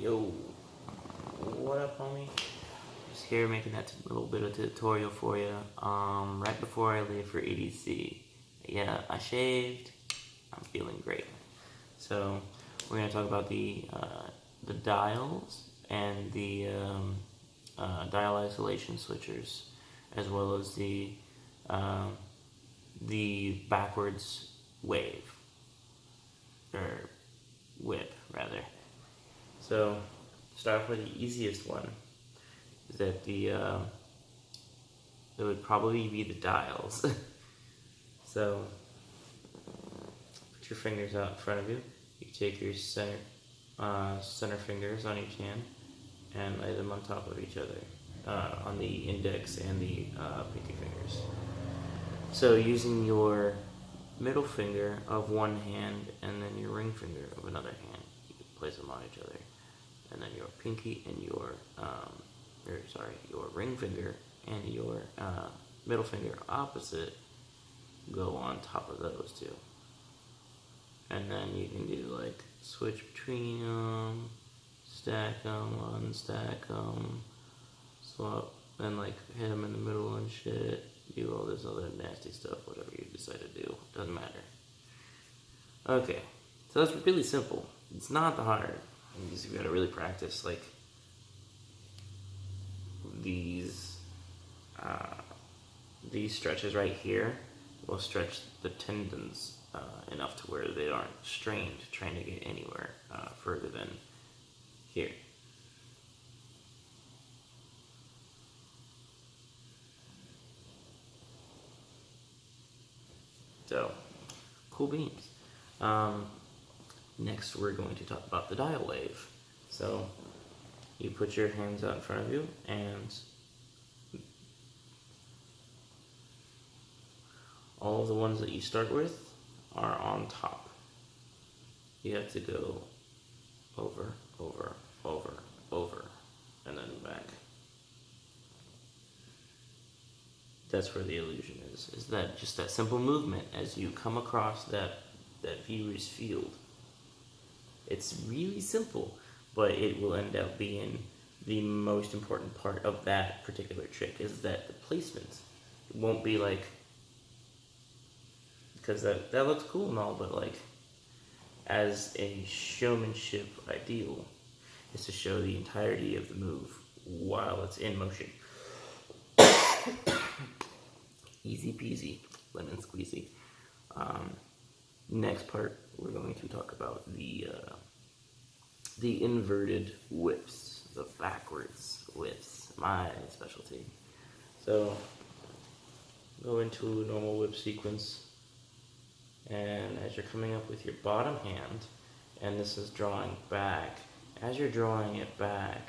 Yo, what up, homie? Just here making that little bit of tutorial for you. Right before I leave for EDC. Yeah, I shaved. I'm feeling great. So we're gonna talk about the dials and the dial isolation switchers, as well as the backwards wave or whip rather. So, start with the easiest one. Is that it would probably be the dials. So, put your fingers out in front of you. You take your center fingers on each hand and lay them on top of each other, on the index and the pinky fingers. So, using your middle finger of one hand and then your ring finger of another hand, you can place them on each other. And then your pinky and your ring finger and your middle finger opposite go on top of those two. And then you can do like switch between them, stack them, unstack them, swap, and like hit them in the middle and shit. Do all this other nasty stuff, whatever you decide to do, doesn't matter. Okay, so that's really simple. It's not that hard. You just gotta really practice like these stretches right here will stretch the tendons enough to where they aren't strained trying to get anywhere further than here. So, cool beans. Next, we're going to talk about the dial wave. So, you put your hands out in front of you, and all of the ones that you start with are on top. You have to go over, over, over, over, and then back. That's where the illusion is that just that simple movement as you come across that viewer's field. It's really simple, but it will end up being the most important part of that particular trick, is that the placement. It won't be like, because that looks cool and all, but like as a showmanship ideal is to show the entirety of the move while it's in motion. Easy peasy, lemon squeezy. Next part, we're going to talk about the inverted whips, the backwards whips, my specialty. So, go into a normal whip sequence, and as you're coming up with your bottom hand, and this is drawing back, as you're drawing it back,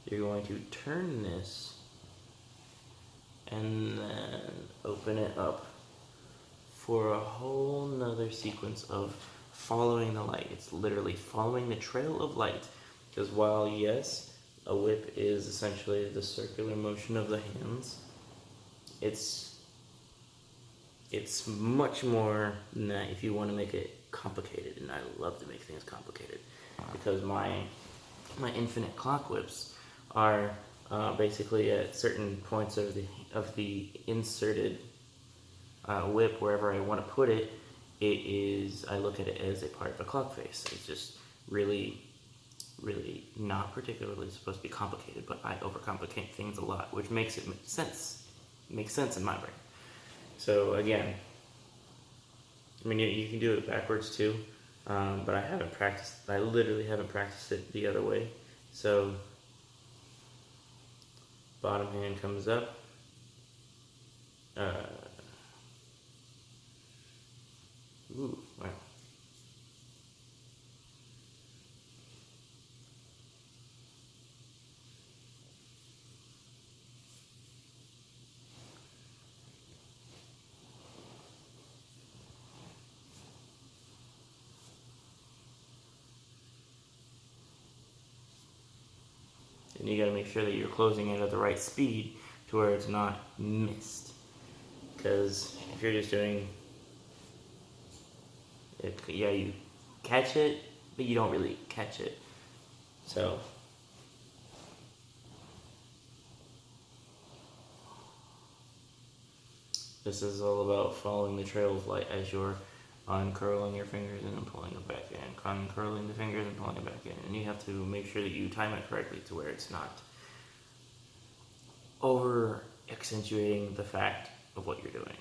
you're going to turn this and then open it up for a whole nother sequence of following the light. It's literally following the trail of light, because while yes, a whip is essentially the circular motion of the hands, it's much more than that if you want to make it complicated, and I love to make things complicated, because my infinite clock whips are basically at certain points of the inserted whip, wherever I want to put it, I look at it as a part of a clock face. It's just really, really not particularly supposed to be complicated, but I overcomplicate things a lot, which makes it make sense. It makes sense in my brain. So again, I mean, you can do it backwards too, but I literally haven't practiced it the other way. So, bottom hand comes up, ooh, wow. And you gotta make sure that you're closing it at the right speed to where it's not missed. Because if you're just doing it, yeah, you catch it, but you don't really catch it. So this is all about following the trail of light as you're uncurling your fingers and then pulling it back in, uncurling the fingers and pulling it back in. And you have to make sure that you time it correctly to where it's not over accentuating the fact of what you're doing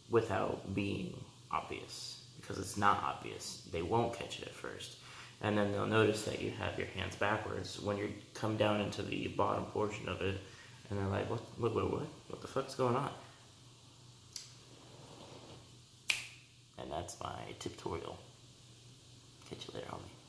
without being obvious, because it's not obvious. They won't catch it at first. And then they'll notice that you have your hands backwards when you come down into the bottom portion of it, and they're like, what the fuck's going on? And that's my tip-tourial. Catch you later, homie.